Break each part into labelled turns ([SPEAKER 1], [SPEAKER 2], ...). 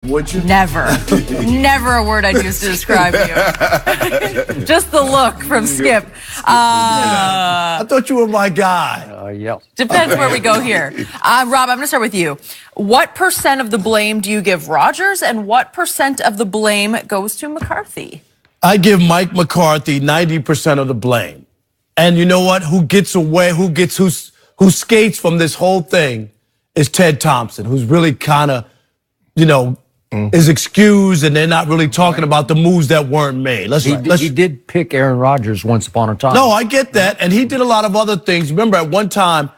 [SPEAKER 1] Would you?
[SPEAKER 2] Never. Never a word I'd use to describe you. Just the look from Skip.
[SPEAKER 1] I thought you were my guy.
[SPEAKER 3] Yeah.
[SPEAKER 2] Depends where we go here. Rob, I'm going to start with you. What % of the blame do you give Rodgers, and what % of the blame goes to McCarthy?
[SPEAKER 1] I give Mike McCarthy 90% of the blame. And you know what? Who gets away, who skates from this whole thing is Ted Thompson, who's really kind of, is excused, and they're not really talking about the moves that weren't made.
[SPEAKER 3] He did pick Aaron Rodgers once upon a time.
[SPEAKER 1] No, I get that. And he did a lot of other things. Remember, at one time,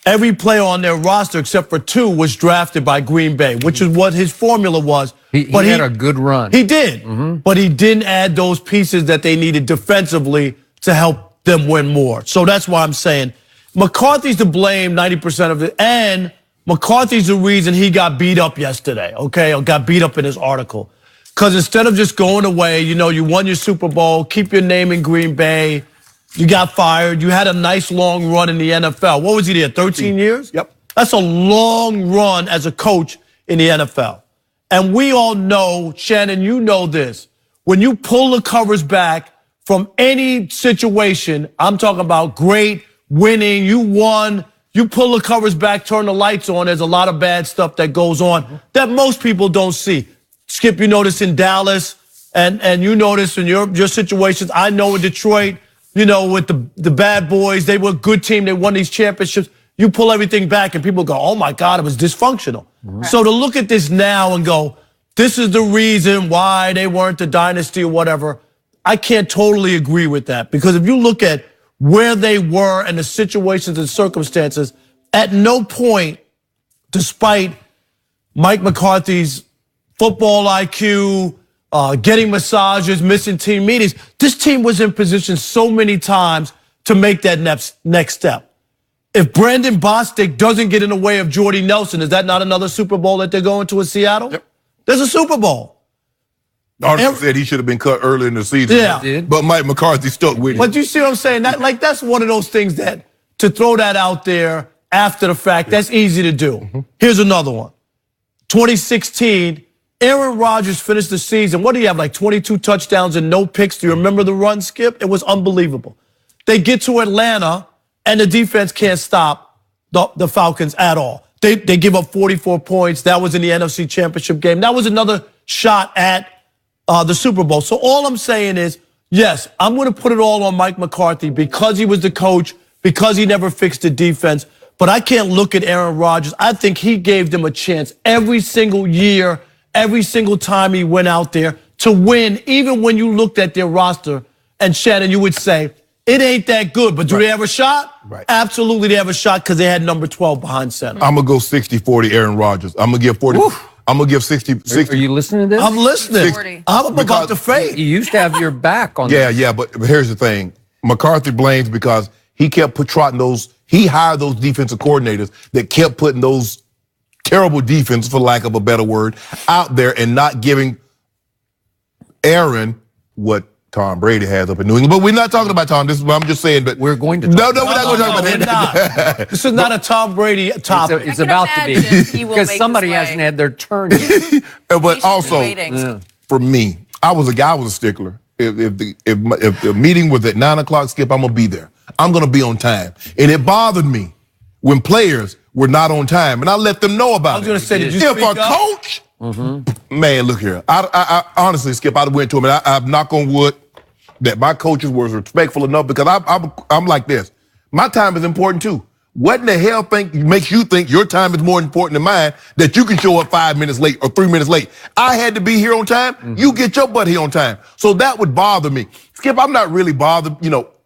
[SPEAKER 1] every player on their roster except for 2 was drafted by Green Bay, which is what his formula was.
[SPEAKER 3] He had a good run.
[SPEAKER 1] He did. But he didn't add those pieces that they needed defensively to help them win more. So that's why I'm saying McCarthy's to blame 90% of it. And McCarthy's the reason he got beat up yesterday, okay, or got beat up in his article. Because instead of just going away, you won your Super Bowl, keep your name in Green Bay, you got fired, you had a nice long run in the NFL. What was he there, 13 years?
[SPEAKER 4] Yep.
[SPEAKER 1] That's a long run as a coach in the NFL. And we all know, Shannon, you know this, when you pull the covers back from any situation, I'm talking about great, winning, you won, you pull the covers back, turn the lights on, there's a lot of bad stuff that goes on that most people don't see. Skip, you notice in Dallas, and you notice in your situations. I know in Detroit, with the bad boys, they were a good team. They won these championships. You pull everything back and people go, oh my God, it was dysfunctional. Right. So to look at this now and go, this is the reason why they weren't the dynasty or whatever, I can't totally agree with that. Because if you look at where they were and the situations and circumstances, at no point, despite Mike McCarthy's football IQ, getting massages, missing team meetings, this team was in position so many times to make that next step. If Brandon Bostic doesn't get in the way of Jordy Nelson, is that not another Super Bowl that they're going to in Seattle? Yep. There's a Super Bowl.
[SPEAKER 4] Arnold said he should have been cut early in the season.
[SPEAKER 1] Yeah.
[SPEAKER 4] But Mike McCarthy stuck with it.
[SPEAKER 1] But you see what I'm saying? That's one of those things that to throw that out there after the fact, that's easy to do. Here's another one. 2016, Aaron Rodgers finished the season. What do you have, like 22 touchdowns and no picks? Do you remember the run, Skip? It was unbelievable. They get to Atlanta, and the defense can't stop the Falcons at all. They give up 44 points. That was in the NFC Championship game. That was another shot at the Super Bowl. So all I'm saying is, yes, I'm going to put it all on Mike McCarthy because he was the coach, because he never fixed the defense. But I can't look at Aaron Rodgers. I think he gave them a chance every single year, every single time he went out there to win, even when you looked at their roster. And Shannon, you would say, it ain't that good, but do they have a shot?
[SPEAKER 4] Right.
[SPEAKER 1] Absolutely, they have a shot because they had number 12 behind center.
[SPEAKER 4] I'm going to go 60-40 Aaron Rodgers. I'm going to give 40. Oof. I'm going to give 60.
[SPEAKER 3] Are you listening to this?
[SPEAKER 1] I'm listening. I'm about to fade.
[SPEAKER 3] You used to have your back on this.
[SPEAKER 4] Yeah, but here's the thing. McCarthy blames because he kept trotting those, he hired those defensive coordinators that kept putting those terrible defenses, for lack of a better word, out there and not giving Aaron what Tom Brady has up in New England. But we're not talking about Tom. This is what I'm just saying. But
[SPEAKER 3] we're going to
[SPEAKER 4] talk we're not going to talk about
[SPEAKER 1] that. This is not a Tom Brady topic.
[SPEAKER 3] It's about to be. Because somebody hasn't had their turn yet.
[SPEAKER 4] But also, for me, I was a stickler. If the meeting was at 9 o'clock, Skip, I'm going to be there. I'm going to be on time. And it bothered me when players were not on time. And I let them know about it.
[SPEAKER 1] I was going to say, did you
[SPEAKER 4] if a coach, man, look here. I honestly, Skip, I went to him and I'm knock on wood that my coaches was respectful enough because I'm like this. My time is important too. What in the hell makes you think your time is more important than mine that you can show up 5 minutes late or 3 minutes late? I had to be here on time. You get your butt here on time. So that would bother me. Skip, I'm not really bothered.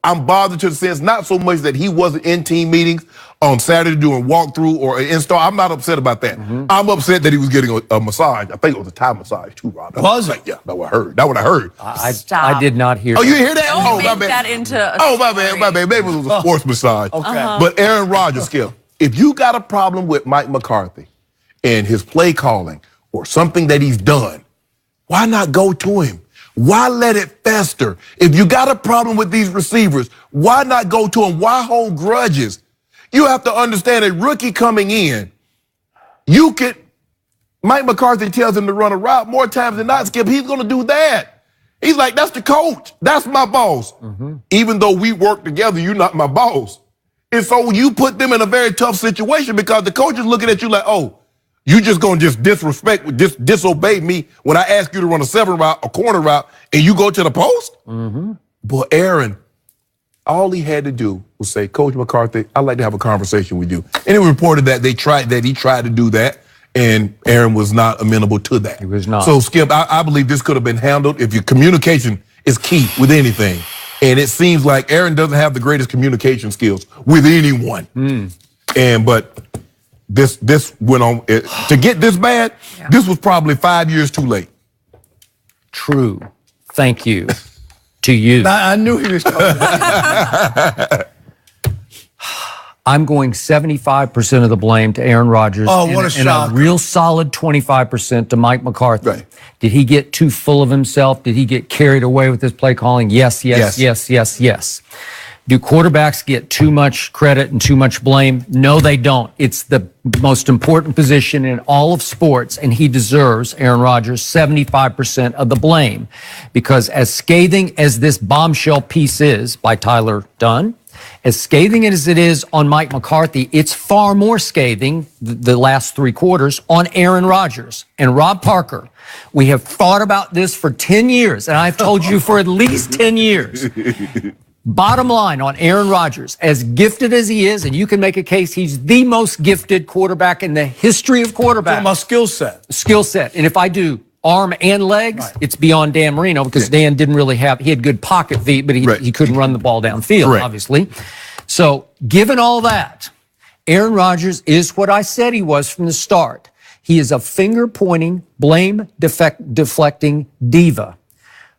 [SPEAKER 4] I'm bothered to the sense not so much that he wasn't in team meetings on Saturday doing walkthrough or an install. I'm not upset about that. I'm upset that he was getting a massage. I think it was a Thai massage too, Rob.
[SPEAKER 1] Was it?
[SPEAKER 4] Yeah, that's what I heard. That's what I heard.
[SPEAKER 3] I did not hear.
[SPEAKER 4] Oh, you hear that?
[SPEAKER 2] Don't make that into a
[SPEAKER 4] my bad. Maybe it was a sports massage.
[SPEAKER 1] Okay.
[SPEAKER 4] But Aaron Rodgers, Skip, if you got a problem with Mike McCarthy and his play calling or something that he's done, why not go to him? Why let it fester? If you got a problem with these receivers, why not go to him? Why hold grudges? You have to understand a rookie coming in, you could Mike McCarthy tells him to run a route more times than not, Skip. He's going to do that. He's like, that's the coach. That's my boss. Even though we work together, you're not my boss. And so you put them in a very tough situation because the coach is looking at you like, oh, you just going to just disobey me when I ask you to run a 7 route, a corner route, and you go to the post? Boy, Aaron, all he had to do was say, Coach McCarthy, I'd like to have a conversation with you. And it was reported that he tried to do that, and Aaron was not amenable to that.
[SPEAKER 3] He was not.
[SPEAKER 4] So, Skip, I believe this could have been handled if your communication is key with anything. And it seems like Aaron doesn't have the greatest communication skills with anyone. But this went on. To get this bad, this was probably 5 years too late.
[SPEAKER 3] True. Thank you to you.
[SPEAKER 1] I knew he was coming.
[SPEAKER 3] I'm going 75% of the blame to Aaron Rodgers.
[SPEAKER 1] Oh, what a shock.
[SPEAKER 3] And a real solid 25% to Mike McCarthy.
[SPEAKER 4] Right.
[SPEAKER 3] Did he get too full of himself? Did he get carried away with his play calling? Yes. Do quarterbacks get too much credit and too much blame? No, they don't. It's the most important position in all of sports, and he deserves, Aaron Rodgers, 75% of the blame. Because as scathing as this bombshell piece is by Tyler Dunn, as scathing as it is on Mike McCarthy, it's far more scathing, the last 3 quarters, on Aaron Rodgers and Rob Parker. We have thought about this for 10 years, and I've told you for at least 10 years. Bottom line on Aaron Rodgers, as gifted as he is, and you can make a case he's the most gifted quarterback in the history of quarterbacks.
[SPEAKER 1] My skill set.
[SPEAKER 3] Skill set. And if I do arm and legs, it's beyond Dan Marino because Dan didn't really he had good pocket feet, but he couldn't run the ball downfield, obviously. So given all that, Aaron Rodgers is what I said he was from the start. He is a finger-pointing, blame-deflecting diva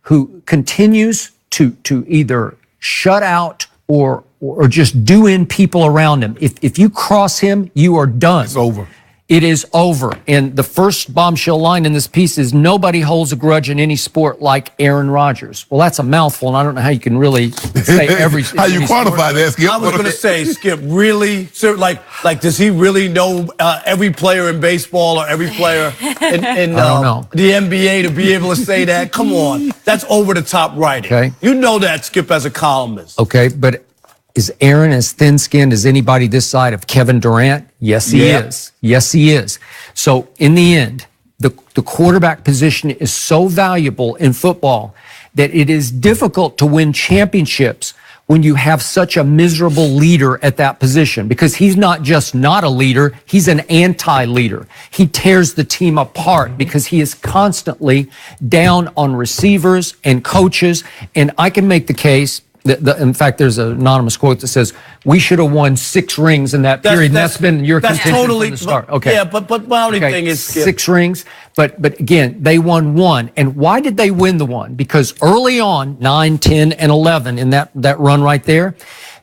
[SPEAKER 3] who continues to either shut out or just do in people around him. If you cross him, you are done.
[SPEAKER 4] It's over.
[SPEAKER 3] It is over. And the first bombshell line in this piece is nobody holds a grudge in any sport like Aaron Rodgers. Well, that's a mouthful, and I don't know how you can really say every
[SPEAKER 4] how you quantify that, Skip?
[SPEAKER 1] I was going to say, Skip, really? So, like, does he really know every player in baseball or every player in the NBA to be able to say that? Come on. That's over-the-top writing.
[SPEAKER 3] Okay.
[SPEAKER 1] You know that, Skip, as a columnist.
[SPEAKER 3] Okay, but is Aaron as thin-skinned as anybody this side of Kevin Durant? Yes, he is. Yes, he is. So in the end, the quarterback position is so valuable in football that it is difficult to win championships when you have such a miserable leader at that position, because he's not just not a leader, he's an anti-leader. He tears the team apart because he is constantly down on receivers and coaches. And I can make the case, in fact, there's an anonymous quote that says, we should have won 6 rings in that period. That's been your contention
[SPEAKER 1] totally,
[SPEAKER 3] from the start. Okay.
[SPEAKER 1] Yeah, but my only thing is, Skip,
[SPEAKER 3] 6 rings. But again, they won 1. And why did they win the 1? Because early on, 9, 10, and 11 in that run right there,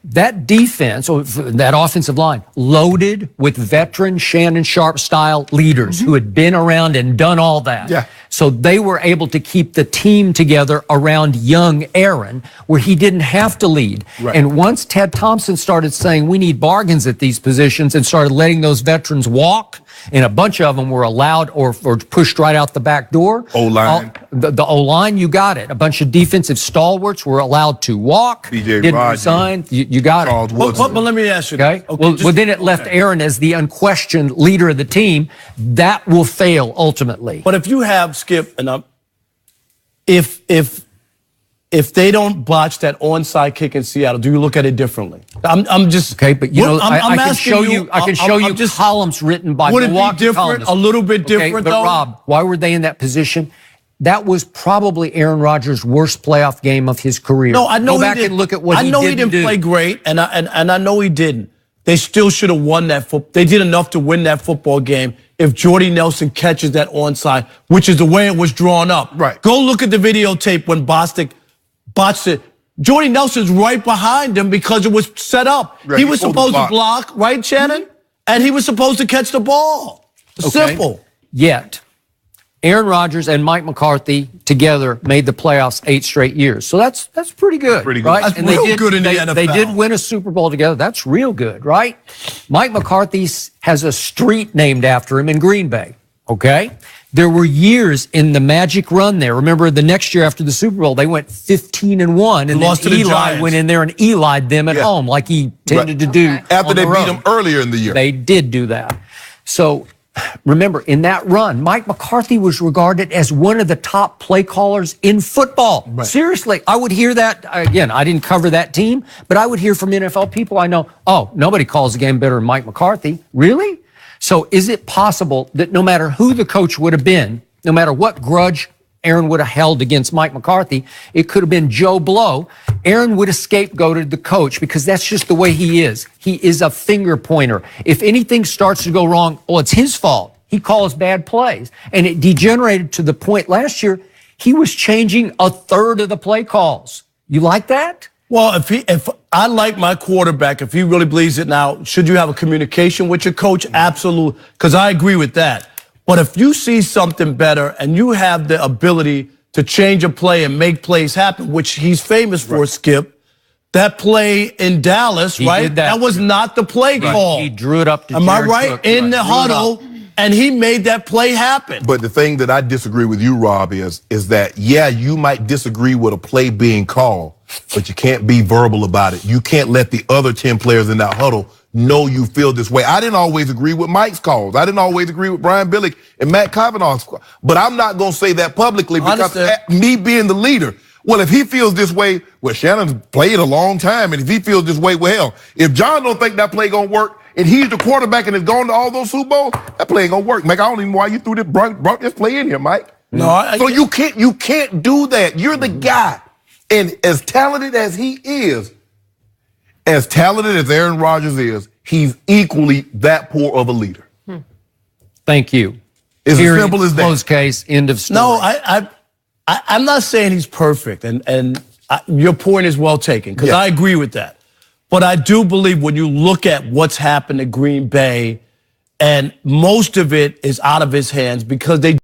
[SPEAKER 3] that defense, or that offensive line, loaded with veteran Shannon Sharp style leaders who had been around and done all that.
[SPEAKER 4] Yeah.
[SPEAKER 3] So they were able to keep the team together around young Aaron, where he didn't have to lead.
[SPEAKER 4] Right.
[SPEAKER 3] And once Ted Thompson started saying we need bargains at these positions and started letting those veterans walk, and a bunch of them were allowed or pushed right out the back door.
[SPEAKER 4] O-line.
[SPEAKER 3] The O-line, you got it. A bunch of defensive stalwarts were allowed to walk.
[SPEAKER 4] B.J. Rodgers.
[SPEAKER 3] Resign. You got
[SPEAKER 4] Charles
[SPEAKER 3] it.
[SPEAKER 4] Woodson.
[SPEAKER 1] But let me ask you.
[SPEAKER 3] Okay. Well, then it left Aaron as the unquestioned leader of the team. That will fail ultimately.
[SPEAKER 1] But if you have, Skip, and if they don't botch that onside kick in Seattle, do you look at it differently? I'm just
[SPEAKER 3] okay, but you know, I can show you. I can show you
[SPEAKER 1] just
[SPEAKER 3] columns written by
[SPEAKER 1] would it
[SPEAKER 3] Milwaukee
[SPEAKER 1] be different?
[SPEAKER 3] columnists.
[SPEAKER 1] A little bit different,
[SPEAKER 3] okay, but
[SPEAKER 1] though.
[SPEAKER 3] Rob, why were they in that position? That was probably Aaron Rodgers' worst playoff game of his career.
[SPEAKER 1] No, I know
[SPEAKER 3] Go back and look at what he did.
[SPEAKER 1] I know he didn't play great, and I know he didn't. They still should have won that football. They did enough to win that football game if Jordy Nelson catches that onside, which is the way it was drawn up.
[SPEAKER 4] Right.
[SPEAKER 1] Go look at the videotape when Bostic botched it. Jordy Nelson's right behind him because it was set up.
[SPEAKER 4] Right,
[SPEAKER 1] he was supposed to block, right, Shannon? And he was supposed to catch the ball. Simple.
[SPEAKER 3] Yet, Aaron Rodgers and Mike McCarthy together made the playoffs 8 straight years. So that's pretty good.
[SPEAKER 4] Pretty good.
[SPEAKER 3] Right?
[SPEAKER 1] That's
[SPEAKER 3] and
[SPEAKER 1] real good in the NFL.
[SPEAKER 3] They did win a Super Bowl together. That's real good, right? Mike McCarthy has a street named after him in Green Bay. Okay? There were years in the magic run there. Remember, the next year after the Super Bowl, they went 15-1, and
[SPEAKER 1] Lost to
[SPEAKER 3] then
[SPEAKER 1] the
[SPEAKER 3] Eli
[SPEAKER 1] Giants.
[SPEAKER 3] went in there and Eli'd them at home, like he tended to do.
[SPEAKER 4] After
[SPEAKER 3] on
[SPEAKER 4] they
[SPEAKER 3] the
[SPEAKER 4] beat
[SPEAKER 3] road.
[SPEAKER 4] them earlier in the year.
[SPEAKER 3] They did do that. So remember, in that run, Mike McCarthy was regarded as one of the top play callers in football.
[SPEAKER 4] Right.
[SPEAKER 3] Seriously, I would hear that. Again, I didn't cover that team, but I would hear from NFL people I know, oh, nobody calls the game better than Mike McCarthy. Really? So is it possible that no matter who the coach would have been, no matter what grudge Aaron would have held against Mike McCarthy, it could have been Joe Blow, Aaron would have scapegoated the coach because that's just the way he is. He is a finger pointer. If anything starts to go wrong, well, it's his fault. He calls bad plays. And it degenerated to the point last year, he was changing a third of the play calls. You like that?
[SPEAKER 1] Well, if I like my quarterback, if he really believes it now, should you have a communication with your coach? Absolutely, because I agree with that. But if you see something better and you have the ability to change a play and make plays happen, which he's famous for, Skip, that play in Dallas,
[SPEAKER 3] He
[SPEAKER 1] right?
[SPEAKER 3] did that.
[SPEAKER 1] was not the play call.
[SPEAKER 3] He drew it up to
[SPEAKER 1] Am I
[SPEAKER 3] Jared
[SPEAKER 1] right?
[SPEAKER 3] Cook.
[SPEAKER 1] In the
[SPEAKER 3] Drew it
[SPEAKER 1] huddle,
[SPEAKER 3] up.
[SPEAKER 1] and he made that play happen.
[SPEAKER 4] But the thing that I disagree with you, Rob, is that, yeah, you might disagree with a play being called, but you can't be verbal about it. You can't let the other 10 players in that huddle know you feel this way. I didn't always agree with Mike's calls. I didn't always agree with Brian Billick and Matt Kavanaugh's calls. But I'm not going to say that publicly because me being the leader. Well, if he feels this way, well, Shannon's played a long time, and if he feels this way, well, hell, if John don't think that play going to work, and he's the quarterback and has gone to all those Super Bowls, that play ain't going to work. Mike, I don't even know why you brought this play in here, Mike.
[SPEAKER 1] No,
[SPEAKER 4] So you can't do that. You're the guy. And as talented as he is, as talented as Aaron Rodgers is, he's equally that poor of a leader.
[SPEAKER 3] Thank you.
[SPEAKER 4] It's
[SPEAKER 3] Period.
[SPEAKER 4] as simple as that.
[SPEAKER 3] Close case, end of story.
[SPEAKER 1] No, I'm not saying he's perfect, and your point is well taken, because I agree with that. But I do believe when you look at what's happened at Green Bay, and most of it is out of his hands because they